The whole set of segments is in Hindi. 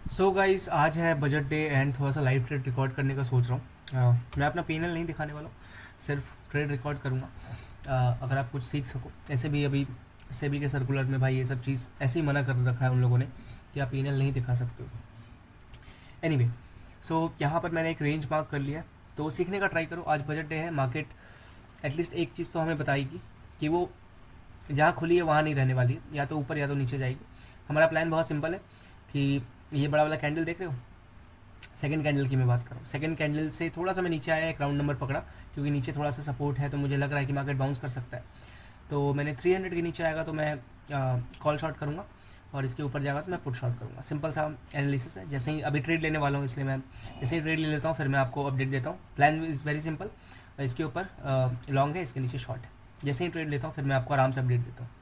सो गाइस आज है बजट डे एंड थोड़ा सा लाइव ट्रेड रिकॉर्ड करने का सोच रहा हूँ। मैं अपना पैनल नहीं दिखाने वाला हूँ, सिर्फ ट्रेड रिकॉर्ड करूँगा। अगर आप कुछ सीख सको। ऐसे भी अभी सेबी के सर्कुलर में भाई ये सब चीज़ ऐसे ही मना कर रखा है उन लोगों ने कि आप पैनल नहीं दिखा सकते हो। एनीवे, सो यहाँ पर मैंने एक रेंज मार्क कर लिया है, तो सीखने का ट्राई करो। आज बजट डे है, मार्केट एटलीस्ट एक चीज़ तो हमें बताएगी कि वो जहाँ खुली है वहाँ नहीं रहने वाली है, या तो ऊपर या तो नीचे जाएगी। हमारा प्लान बहुत सिंपल है कि ये बड़ा वाला कैंडल देख रहे हो, सेकंड कैंडल की मैं बात कर रहा हूँ। सेकंड कैंडल से थोड़ा सा मैं नीचे आया, एक राउंड नंबर पकड़ा क्योंकि नीचे थोड़ा सा सपोर्ट है, तो मुझे लग रहा है कि मार्केट बाउंस कर सकता है। तो मैंने 300 के नीचे आएगा तो मैं कॉल शॉर्ट करूँगा, और इसके ऊपर जाएगा तो मैं पुट शॉर्ट करूँगा। सिंपल सा एनालिसिस है। जैसे ही अभी ट्रेड लेने वाला हूँ, इसलिए मैं जैसे ही ट्रेड ले लेता हूँ फिर मैं आपको अपडेट देता हूँ। Plan is very simple. इसके ऊपर लॉन्ग है, इसके नीचे शॉर्ट है। जैसे ही ट्रेड लेता हूँ फिर मैं आपको आराम से अपडेट देता हूँ।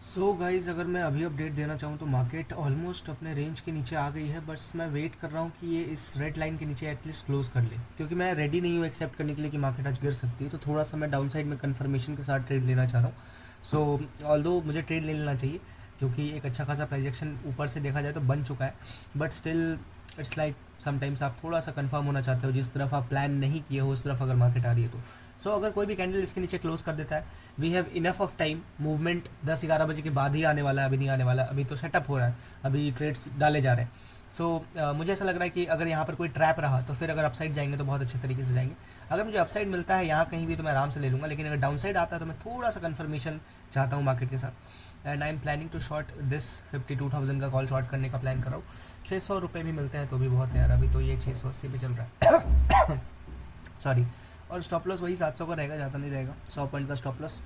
सो गाइज़, अगर मैं अभी अपडेट देना चाहूँ तो मार्केट ऑलमोस्ट अपने रेंज के नीचे आ गई है। बस मैं वेट कर रहा हूँ कि ये इस रेड लाइन के नीचे एटलीस्ट क्लोज कर ले, क्योंकि मैं रेडी नहीं हूँ एक्सेप्ट करने के लिए कि मार्केट आज गिर सकती है। तो थोड़ा सा मैं डाउन साइड में कन्फर्मेशन के साथ ट्रेड लेना चाह रहा हूँ। सो ऑल्दो मुझे ट्रेड ले लेना चाहिए क्योंकि एक अच्छा खासा प्रोजेक्शन ऊपर से देखा जाए तो बन चुका है, but still it's like sometimes आप थोड़ा सा कंफर्म होना चाहते हो जिस तरफ आप प्लान नहीं किए हो उस तरफ अगर मार्केट आ रही है तो। सो अगर कोई भी कैंडल इसके नीचे क्लोज कर देता है, we have enough of time. Movement 10-11 बजे के बाद ही आने वाला है, अभी नहीं आने वाला। अभी तो सेटअप हो रहा है, अभी ट्रेड्स डाले जा रहे हैं। सो मुझे ऐसा लग रहा है कि अगर यहाँ पर कोई ट्रैप रहा तो फिर अगर अपसाइड जाएंगे तो बहुत अच्छे तरीके से जाएंगे। अगर मुझे अपसाइड मिलता है यहाँ कहीं भी तो मैं आराम से ले लूँगा, लेकिन अगर डाउन साइड आता है तो मैं थोड़ा सा कन्फर्मेशन चाहता हूँ मार्केट के साथ। And I am planning to short this 52,000 का कॉल शॉर्ट करने का प्लान कर रहा हूँ। 600 रुपये भी मिलते हैं तो भी बहुत है यार। अभी तो ये 680 पे चल रहा है सॉरी। और स्टॉप लॉस वही 700 का रहेगा, ज़्यादा नहीं रहेगा। 100 पॉइंट का स्टॉप लॉस।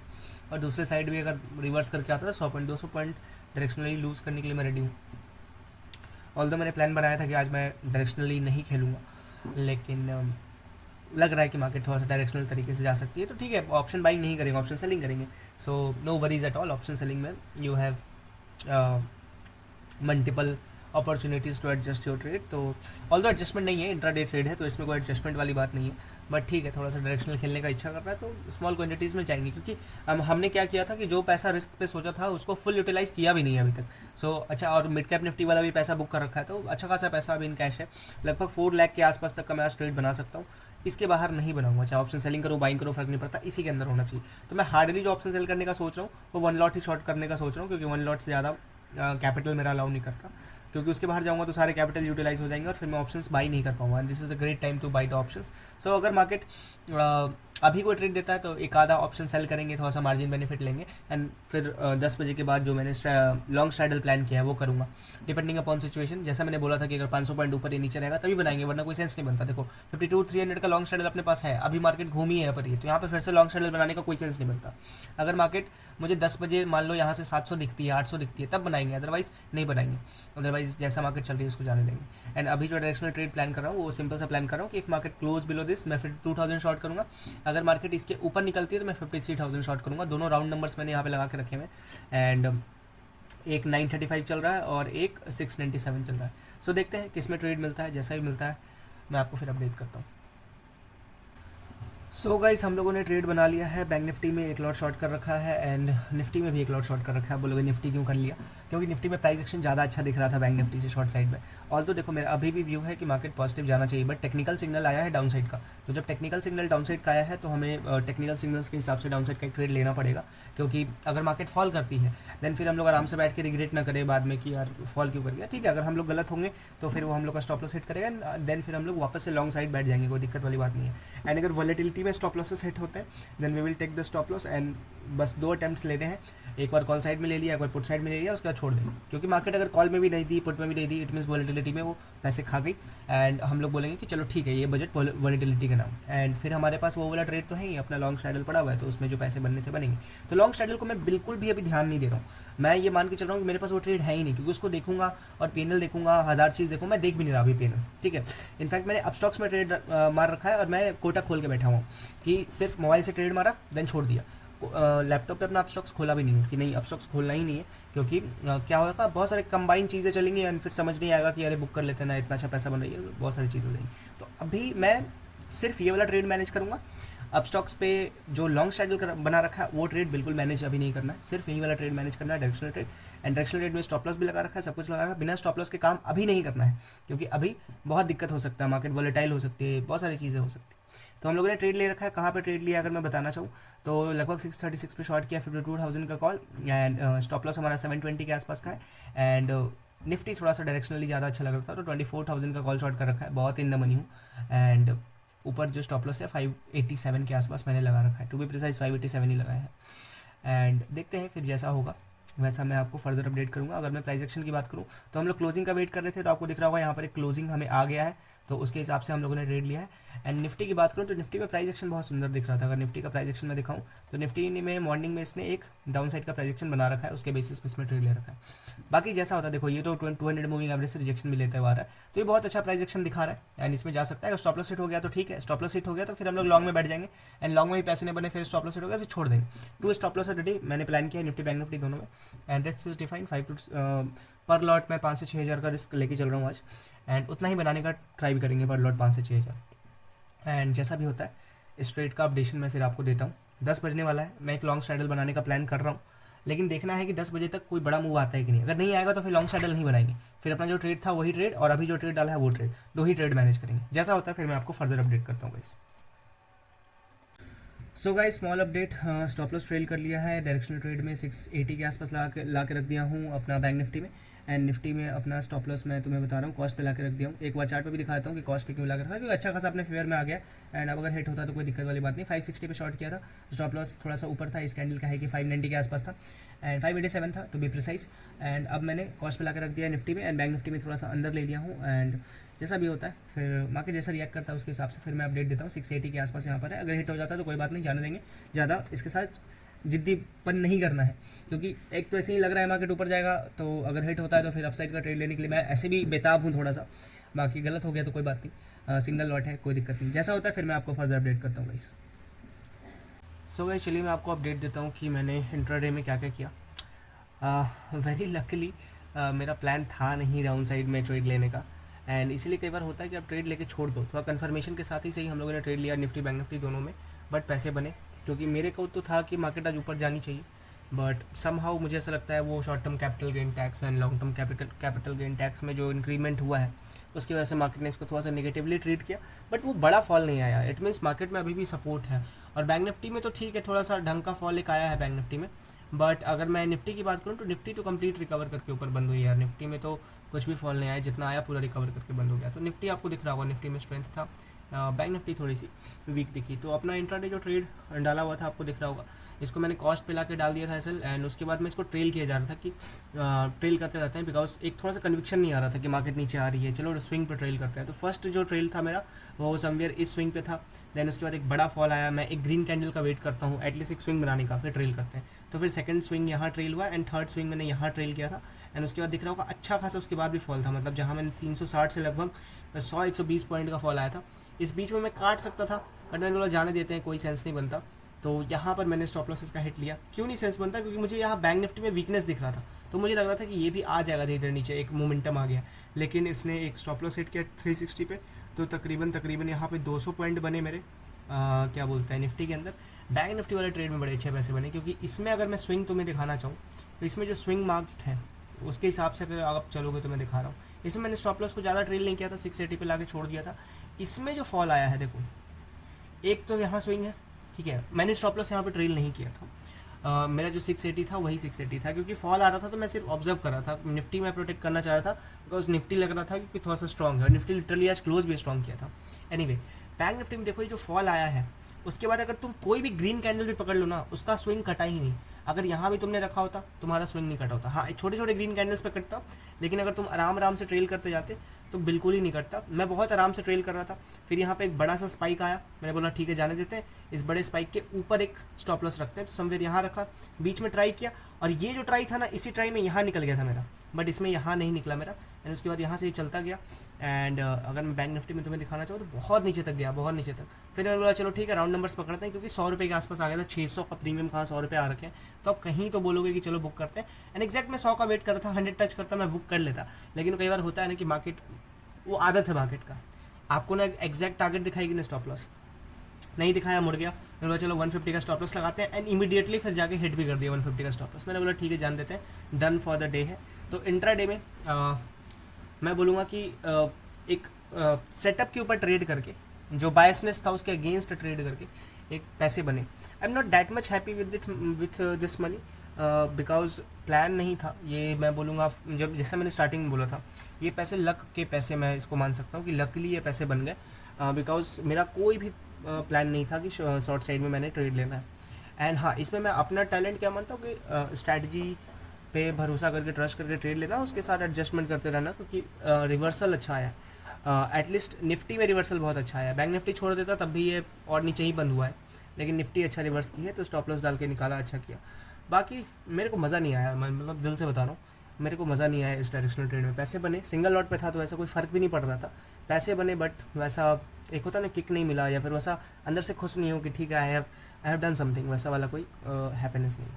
और दूसरे साइड भी अगर रिवर्स करके आता है 100 पॉइंट 200 पॉइंट डायरेक्शनली लूज़ करने के लिए मैं रेडी हूँ। ऑल्दो मैंने प्लान बनाया था कि आज मैं डायरेक्शनली नहीं खेलूँगा, लेकिन लग रहा है कि मार्केट थोड़ा सा डायरेक्शनल तरीके से जा सकती है, तो ठीक है, ऑप्शन बाइंग नहीं करेंगे, ऑप्शन सेलिंग करेंगे। So no worries at all. Option selling में you have multiple opportunities to adjust your trade. तो ऑल दो एडजस्टमेंट नहीं है, इंट्रा डे ट्रेड है, तो इसमें कोई एडजस्टमेंट वाली बात नहीं है। बट ठीक है, थोड़ा सा डायरेक्शनल खेलने का इच्छा कर रहा है तो स्मॉल क्वांटिटीज़ में जाएंगे, क्योंकि हमने क्या किया था कि जो पैसा रिस्क पे सोचा था उसको फुल यूटिलाइज़ किया भी नहीं है अभी तक। सो अच्छा, और मिड कैप निफ्टी वाला भी पैसा बुक कर रखा है, तो अच्छा खासा पैसा अभी इन कैश है। लगभग 4 लाख के आसपास तक का मैं आज ट्रेड बना सकता हूँ। इसके बाहर नहीं बनाऊंगा, चाहे ऑप्शन सेलिंग करो बाइंग करो, फर्क नहीं पड़ता, इसी के अंदर होना चाहिए। तो मैं हार्डली जो ऑप्शन सेल करने का सोच रहा हूँ वो 1 लॉट ही शॉर्ट करने का सोच रहा हूँ, क्योंकि 1 लॉट से ज़्यादा कैपिटल मेरा अलाउ नहीं करता, क्योंकि उसके बाहर जाऊंगा तो सारे कैपिटल यूटिलाइज हो जाएंगे और फिर मैं ऑप्शंस बाई नहीं कर पाऊंगा। And this is the great time to buy the options. So अगर मार्केट अभी कोई ट्रेड देता है तो एक आधा ऑप्शन सेल करेंगे, थोड़ा सा मार्जिन बेनिफिट लेंगे, एंड फिर 10 बजे के बाद जो मैंने लॉन्ग स्ट्रैडल प्लान किया है वो करूँगा, डिपेंडिंग अपॉन सिचुएशन। जैसा मैंने बोला था कि अगर 500 पॉइंट ऊपर या नीचे रहेगा तभी बनाएंगे, वरना कोई सेंस नहीं बनता। देखो 52-300 का लॉन्ग स्ट्रैडल अपने पास है, अभी मार्केट घूमी है पर ये, तो यहाँ पे फिर से लॉन्ग स्ट्रैडल बनाने का कोई सेंस नहीं बनता। अगर मार्केट मुझे 10 बजे मान लो यहाँ से 700 दिखती है, 800 दिखती है, तब बनाएंगे, अदरवाइज नहीं बनाएंगे। अदरवाइज जैसा मार्केट चल रही है उसको जाने देंगे। एंड अभी जो डायरेक्शनल ट्रेड प्लान कर रहा हूँ वो सिंपल सा प्लान कर रहा हूँ कि if market close below this मैं 52,000 शॉर्ट करूँगा। अगर मार्केट इसके ऊपर निकलती है तो मैं 53,000 शॉर्ट करूँगा। दोनों राउंड नंबर्स मैंने यहाँ पे लगा के रखे हुए। एंड एक 935 चल रहा है और एक 697 चल रहा है। सो देखते हैं किस में ट्रेड मिलता है, जैसा भी मिलता है मैं आपको फिर अपडेट करता हूँ। सो गाइस, हम लोगों ने ट्रेड बना लिया है। बैंक निफ्टी में एक लॉट शॉर्ट कर रखा है एंड निफ्टी में भी एक लॉट शॉर्ट कर रखा है। बोलोगे निफ्टी क्यों कर लिया? क्योंकि निफ्टी में प्राइस एक्शन ज़्यादा अच्छा दिख रहा था बैंक निफ्टी से शॉर्ट साइड में। ऑल तो देखो, मेरा अभी भी व्यू है कि मार्केट पॉजिटिव जाना चाहिए, बट टेक्निकल सिग्नल आया है डाउन साइड का। तो जब टेक्निकल सिग्नल डाउन साइड का आया है तो हमें टेक्निकल सिग्नल्स के हिसाब से डाउन साइड का एक ट्रेड लेना पड़ेगा, क्योंकि अगर मार्केट फॉल करती है देन फिर हम लोग आराम से बैठ के रिग्रेट ना करें बाद में कि यार फॉल क्यों कर गया। ठीक है, अगर हम लोग गलत होंगे तो फिर वो हम लोग का स्टॉप लॉस हिट करेगा, देन फिर हम लोग वापस से लॉन्ग साइड बैठ जाएंगे, कोई दिक्कत वाली बात नहीं है। एंड अगर वॉलेटिलिटी में स्टॉप लॉसेस हिट होते हैं then we will take the stop loss. And बस 2 अटैम्प्ट्स लेने हैं, एक बार कॉल साइड में ले लिया, एक बार पुट साइड में ले लिया, उसके बाद छोड़ देंगे। क्योंकि मार्केट अगर कॉल में भी नहीं दी, पुट में भी नहीं दी, इट मीन्स वॉलेटिलिटी में वो पैसे खा गई। एंड हम लोग बोलेंगे कि चलो ठीक है, ये बजट वॉलेटिलिटी का नाम। एंड फिर हमारे पास वो वाला ट्रेड तो है ही, अपना लॉन्ग स्ट्रैडल पड़ा हुआ है, तो उसमें जो पैसे बनने थे बनेंगे। तो लॉन्ग स्ट्रैडल को मैं बिल्कुल भी अभी ध्यान नहीं दे रहा हूँ। मैं ये मान के चल रहा हूँ कि मेरे पास वो ट्रेड है ही नहीं, क्योंकि उसको देखूंगा और पेनल देखूंगा, 1000 चीज़ देखूँ, मैं देख भी नहीं रहा अभी पेनल। ठीक है, इनफैक्ट मैंने अपस्टॉक्स में ट्रेड मार रखा है और मैं कोटा खोल के बैठा हूँ कि सिर्फ मोबाइल से ट्रेड मारा देन छोड़ दिया। लैपटॉप पे अपना अपस्टॉक्स खोला भी नहीं हूँ कि नहीं अपस्टॉक्स खोलना ही नहीं है, क्योंकि क्या होगा, बहुत सारे कंबाइन चीज़ें चलेंगी एंड फिर समझ नहीं आएगा कि अरे बुक कर लेते ना, इतना अच्छा पैसा बन रही है, बहुत सारी चीज़ें हो जाएंगी। तो अभी मैं सिर्फ ये वाला ट्रेड मैनेज करूँगा। अपस्टॉक्स पे जो लॉन्ग स्ट्रैडल बना रखा है वो ट्रेड बिल्कुल मैनेज अभी नहीं करना है, सिर्फ यही वाला ट्रेड मैनेज करना है, directional trade. And directional trade में स्टॉप लॉस भी लगा रखा है, सब कुछ लगा रखा है। बिना स्टॉप लॉस के काम अभी नहीं करना है, क्योंकि अभी बहुत दिक्कत हो सकता है, मार्केट वॉलेटाइल हो सकती है, बहुत सारी चीज़ें हो सकती है। तो हम लोगों ने ट्रेड ले रखा है। कहाँ पे ट्रेड लिया अगर मैं बताना चाहूँ तो लगभग 636 पे शॉर्ट किया, 52,000 का कॉल, एंड स्टॉप लॉस हमारा 720 के आसपास का है। एंड निफ्टी थोड़ा सा डायरेक्शनली ज़्यादा अच्छा लग रहा था, तो 24,000 का कॉल शॉर्ट कर रखा है, बहुत इन द मनी हूँ। एंड ऊपर जो स्टॉप लॉस है 587 के आसपास मैंने लगा रखा है, टू बी प्रिसाइज 587 ही लगाया है। एंड देखते हैं फिर जैसा होगा वैसा मैं आपको फर्दर अपडेट करूंगा। अगर मैं प्राइस एक्शन की बात करूं तो हम लोग क्लोजिंग का वेट कर रहे थे, तो आपको दिख रहा होगा यहाँ पर एक क्लोजिंग हमें आ गया है, तो उसके हिसाब से हम लोगों ने ट्रेड लिया है। एंड निफ्टी की बात करूँ तो निफ्टी में प्राइस एक्शन बहुत सुंदर दिख रहा था। अगर निफ्टी का प्राइस एक्शन मैं दिखाऊं तो निफ्टी में मॉर्निंग में इसने एक डाउन साइड का प्राइस एक्शन बना रखा है, उसके बेसिस पे इसमें ट्रेड ले रखा है। बाकी जैसा होता है देखो, ये तो 200 मूविंग एवरेज से रिजेक्शन भी लेते हुआ आ रहा है, तो ये बहुत अच्छा प्राइस एक्शन दिखा रहा है एंड इसमें जा सकता है। अगर स्टॉप लॉस हिट हो गया तो ठीक है, स्टॉप लॉस हिट हो गया तो फिर हम लोग लॉन्ग में बैठ जाएंगे, एंड लॉन्ग में भी पैसे नहीं बने फिर स्टॉप लॉस हिट हो गया फिर छोड़ देंगे। 2 स्टॉप लॉस ऑलरेडी मैंने प्लान किया है निफ्टी बैंक निफ्टी दोनों में, and risk is define 5 two per lot मैं 5 से 6 हज़ार का रिस्क लेके चल रहा हूँ आज, एंड उतना ही बनाने का ट्राई भी करेंगे पर लॉट 5 से 6 हज़ार। एंड जैसा भी होता है इस ट्रेड का अपडेशन मैं फिर आपको देता हूँ। 10 बजने वाला है, मैं एक लॉन्ग स्ट्रैडल बनाने का प्लान कर रहा हूँ, लेकिन देखना है कि 10 बजे तक कोई बड़ा मूव आता है कि नहीं। अगर नहीं आएगा तो फिर लॉन्ग स्ट्रैडल नहीं बनाएंगे, फिर अपना जो ट्रेड था वही ट्रेड और अभी जो ट्रेड डाला है वो ट्रेड, 2 ही ट्रेड मैनेज करेंगे। जैसा होता है फिर मैं आपको फर्दर अपडेट करता हूँ guys. So guys small update, stop loss trail कर लिया है, डायरेक्शनल ट्रेड में 680 के आसपास ला के रख दिया हूँ अपना बैंक निफ्टी में, एंड निफ्टी में अपना स्टॉप लॉस मैं तुम्हें बता रहा हूँ कॉस्ट पे ला के रख दिया हूँ। एक बार चार्ट पे भी दिखाता हूँ कि कॉस्ट पे क्यों ला के रखा है, क्योंकि अच्छा खासा अपने फेवर में आ गया। एंड अब अगर हिट होता तो कोई दिक्कत वाली बात नहीं। 560 पे शॉर्ट किया था, स्टॉप लॉस थोड़ा सा ऊपर था, इस कैंडल का है कि 590 के आसपास था, एंड 587 था टू बी प्रिसाइज। एंड अब मैंने कॉस्ट पे ला के रख दिया निफ्टी में, एंड बैंक निफ्टी में थोड़ा सा अंदर ले लिया हूँ। एंड जैसा भी होता है फिर मार्केट जैसा रिएक्ट करता है उसके हिसाब से फिर मैं अपडेट देता हूँ। 680 के आसपास यहाँ पर है, अगर हिट हो जाता है तो कोई बात नहीं, जाने देंगे, ज़्यादा इसके साथ जिद्दीपन नहीं करना है, क्योंकि एक तो ऐसे ही लग रहा है मार्केट ऊपर जाएगा, तो अगर हिट होता है तो फिर अपसाइड का ट्रेड लेने के लिए मैं ऐसे भी बेताब हूँ थोड़ा सा। बाकी गलत हो गया तो कोई बात नहीं, सिंगल लॉट है, कोई दिक्कत नहीं। जैसा होता है फिर मैं आपको फर्दर अपडेट करता हूँ गाइस। सो गाइस चलिए मैं आपको अपडेट देता हूँ कि मैंने इंट्राडे में क्या क्या किया। वेरी लकीली मेरा प्लान था नहीं डाउन साइड में ट्रेड लेने का, एंड इसीलिए कई बार होता है कि आप ट्रेड लेके छोड़ दो, थोड़ा कन्फर्मेशन के साथ ही सही हम लोगों ने ट्रेड लिया निफ्टी बैंक निफ्टी दोनों में, बट पैसे बने, क्योंकि मेरे को तो था कि मार्केट आज ऊपर जानी चाहिए, बट समहाउ मुझे ऐसा लगता है वो short term capital gain tax and long term capital gain tax में जो इंक्रीमेंट हुआ है उसकी वजह से मार्केट ने इसको थोड़ा सा नेगेटिवली ट्रीट किया, बट वो बड़ा फॉल नहीं आया। इट मीन्स मार्केट में अभी भी सपोर्ट है, और बैंक निफ्टी में तो ठीक है थोड़ा सा ढंग का फॉल एक आया है बैंक निफ्टी में, बट अगर मैं निफ्टी की बात करूँ तो निफ्टी तो कंप्लीट रिकवर करके ऊपर बंद हुई यार। निफ्टी में तो कुछ भी फॉल नहीं आया, जितना आया पूरा रिकवर करके बंद हो गया। तो निफ्टी आपको दिख रहा होगा, निफ्टी में स्ट्रेंथ था, बैंक निफ्टी थोड़ी सी वीक दिखी। तो अपना इंट्राडे जो ट्रेड डाला हुआ था आपको दिख रहा होगा, इसको मैंने कॉस्ट पे ला के डाल दिया था एसएल, एंड उसके बाद मैं इसको ट्रेल किया जा रहा था कि ट्रेल करते रहते हैं, बिकॉज एक थोड़ा सा कन्विक्शन नहीं आ रहा था कि मार्केट नीचे आ रही है, चलो स्विंग पे ट्रेल करते हैं। तो फर्स्ट जो ट्रेल था मेरा वो समवेयर इस स्विंग पे था, देन उसके बाद एक बड़ा फॉल आया, मैं एक ग्रीन कैंडल का वेट करता हूँ एटलीस्ट एक स्विंग बनाने का, फिर ट्रेल करते हैं। तो फिर सेकंड स्विंग यहाँ ट्रेल हुआ, एंड थर्ड स्विंग मैंने यहाँ ट्रेल किया था, एंड उसके बाद दिख रहा होगा अच्छा खासा उसके बाद भी फॉल था, मतलब जहाँ मैंने 360 से लगभग 100-120 पॉइंट का फॉल आया था। इस बीच में मैं काट सकता था, बट मैंने बोला जाने देते हैं, कोई सेंस नहीं बनता। तो यहाँ पर मैंने स्टॉप लॉसेस का हिट लिया। क्यों नहीं सेंस बनता, क्योंकि मुझे यहाँ बैंक निफ्टी में वीकनेस दिख रहा था, तो मुझे लग रहा था कि ये भी आ जाएगा धीरे धीरे नीचे, एक मोमेंटम आ गया, लेकिन इसने एक स्टॉप लॉस हिट किया 360 पे, तो तकरीबन यहाँ पे 200 पॉइंट बने मेरे क्या बोलते हैं निफ्टी के अंदर। बैंक निफ्टी वाले ट्रेड में बड़े अच्छे पैसे बने, क्योंकि इसमें अगर मैं स्विंग तुम्हें दिखाना चाहूँ तो इसमें जो स्विंग मार्क्स हैं उसके हिसाब से अगर आप चलोगे तो मैं दिखा रहा हूँ, इसमें मैंने स्टॉप लॉस को ज़्यादा ट्रेड नहीं किया था, 680 पे ला के छोड़ दिया था। इसमें जो फॉल आया है देखो, एक तो यहाँ स्विंग है, ठीक है, मैंने स्टॉप लॉस यहाँ पे ट्रेल नहीं किया था, मेरा जो 680 था वही 680 था, क्योंकि फॉल आ रहा था तो मैं सिर्फ ऑब्जर्व कर रहा था। निफ्टी में प्रोटेक्ट करना चाह रहा था, बिकॉज निफ्टी लग रहा था क्योंकि थोड़ा सा स्ट्रॉन्ग है, और निफ्टी लिटरली आज क्लोज भी स्ट्रॉन्ग किया था। एनीवे बैंक निफ्टी में देखो ये जो फॉल आया है, उसके बाद अगर तुम कोई भी ग्रीन कैंडल भी पकड़ लो ना, उसका स्विंग कटा ही नहीं। अगर यहाँ भी तुमने रखा होता तुम्हारा स्विंग नहीं कटा होता, हाँ छोटे छोटे ग्रीन कैंडल्स पे कटता, लेकिन अगर तुम आराम से ट्रेल करते जाते तो बिल्कुल ही नहीं कटता। मैं बहुत आराम से ट्रेल कर रहा था, फिर यहाँ पे एक बड़ा सा स्पाइक आया, मैंने बोला ठीक है जाने देते हैं, इस बड़े स्पाइक के ऊपर एक स्टॉप लॉस रखते हैं, तो समवेयर यहाँ रखा, बीच में ट्राई किया, और ये जो ट्राई था ना इसी ट्राई में यहाँ निकल गया था मेरा, बट इसमें यहाँ नहीं निकला मेरा, एंड उसके बाद यहाँ से ये चलता गया। एंड अगर मैं बैंक निफ्टी में तुम्हें दिखाना चाहूँ तो बहुत नीचे तक गया, बहुत नीचे तक। फिर मैंने बोला चलो ठीक है राउंड नंबर्स पकड़ते हैं, क्योंकि 100 रुपये के आसपास आ गया था, 600 का प्रीमियम कहाँ 100 रुपये आ रखे हैं, तो अब कहीं तो बोलोगे कि चलो बुक करते हैं। एंड एग्जैक्ट मैं 100 का वेट कर रहा था, 100 टच करता मैं बुक कर लेता, लेकिन कई बार होता है ना कि मार्केट, वो आदत है मार्केट का, आपको ना एग्जैक्ट टारगेट दिखाएगी ना स्टॉप लॉस, नहीं दिखाया, मुड़ गया। मैंने बोला चलो 150 का स्टॉप लॉस लगाते हैं, एंड इमीडिएटली फिर जाके हिट भी कर दिया 150 का स्टॉप लॉस। मैंने बोला ठीक है जान देते हैं, डन फॉर द डे है। तो इंट्रा डे में मैं बोलूँगा कि एक सेटअप के ऊपर ट्रेड करके, जो बायसनेस था उसके अगेंस्ट ट्रेड करके एक पैसे बने। आई am not that much happy with this money, because plan नहीं था ये। मैं बोलूँगा जब जैसे मैंने स्टार्टिंग में बोला था, ये पैसे लक के पैसे मैं इसको मान सकता हूँ कि लकली ये पैसे बन गए, बिकॉज मेरा कोई भी प्लान नहीं था कि शॉर्ट साइड में मैंने ट्रेड लेना है। एंड हाँ, इसमें मैं अपना टैलेंट क्या मानता हूँ कि स्ट्रैटेजी पे भरोसा करके, ट्रस्ट करके ट्रेड लेना, उसके साथ एडजस्टमेंट करते रहना, क्योंकि रिवर्सल अच्छा आया। एटलीस्ट निफ्टी में रिवर्सल बहुत अच्छा आया। बैंक निफ्टी छोड़ देता तब भी ये और नीचे ही बंद हुआ है, लेकिन निफ्टी अच्छा रिवर्स की है, तो स्टॉप लॉस डाल के निकाला, अच्छा किया। बाकी मेरे को मज़ा नहीं आया, मैं मतलब दिल से बता रहा हूँ, मेरे को मज़ा नहीं आया इस डायरेक्शनल ट्रेड में। पैसे बने, सिंगल लॉट पे था तो ऐसा कोई फ़र्क भी नहीं पड़ रहा था, पैसे बने, बट वैसा एक होता ना किक नहीं मिला, या फिर वैसा अंदर से खुश नहीं हो कि ठीक है आई हैव डन समथिंग, वैसा वाला कोई हैप्पीनेस नहीं।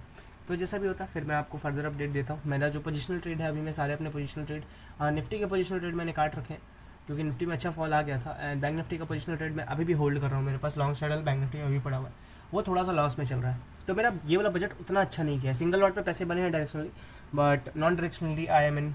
तो जैसा भी होता फिर मैं आपको फर्दर अपडेट देता हूँ। मेरा जो पोजिशनल ट्रेड है, अभी मैं सारे अपने पोजिशनल ट्रेड, निफ्टी के पोजिशनल ट्रेड मैंने काट रखे हैं क्योंकि निफ्टी में अच्छा फॉल आ गया था। एंड बैंक निफ्टी का पोजिशनल ट्रेड मैं अभी भी होल्ड कर रहा हूँ, मेरे पास लॉन्ग शेडल बैंक निफ्टी में अभी पड़ा हुआ है, वो थोड़ा सा लॉस में चल रहा है। तो मेरा ये वाला बजट उतना अच्छा नहीं किया है। सिंगल लॉट पे पैसे बने हैं directionally, but non directionally I am in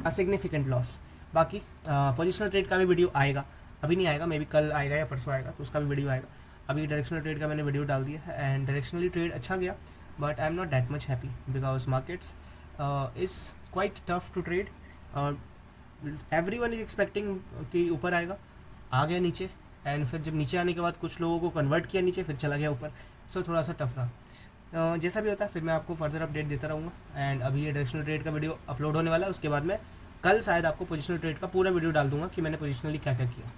a significant loss. बाकी पोजिशनल ट्रेड का भी वीडियो आएगा, अभी नहीं आएगा, मे बी कल आएगा या परसों आएगा, तो उसका भी वीडियो आएगा। अभी डायरेक्शनल ट्रेड का मैंने वीडियो डाल दिया है, एंड डायरेक्शनली ट्रेड अच्छा गया, but I am not that much happy because markets is quite tough to trade. Everyone is expecting कि ऊपर आएगा, आ गया नीचे, एंड फिर जब नीचे आने के बाद कुछ लोगों को कन्वर्ट किया नीचे, फिर चला गया ऊपर, सो थोड़ा सा टफ रहा। जैसा भी होता है फिर मैं आपको फर्दर अपडेट देता रहूँगा। एंड अभी ये डायरेक्शनल ट्रेड का वीडियो अपलोड होने वाला है, उसके बाद मैं कल शायद आपको पोजिशनल ट्रेड का पूरा वीडियो डाल दूंगा कि मैंने पोजिशनली क्या क्या किया।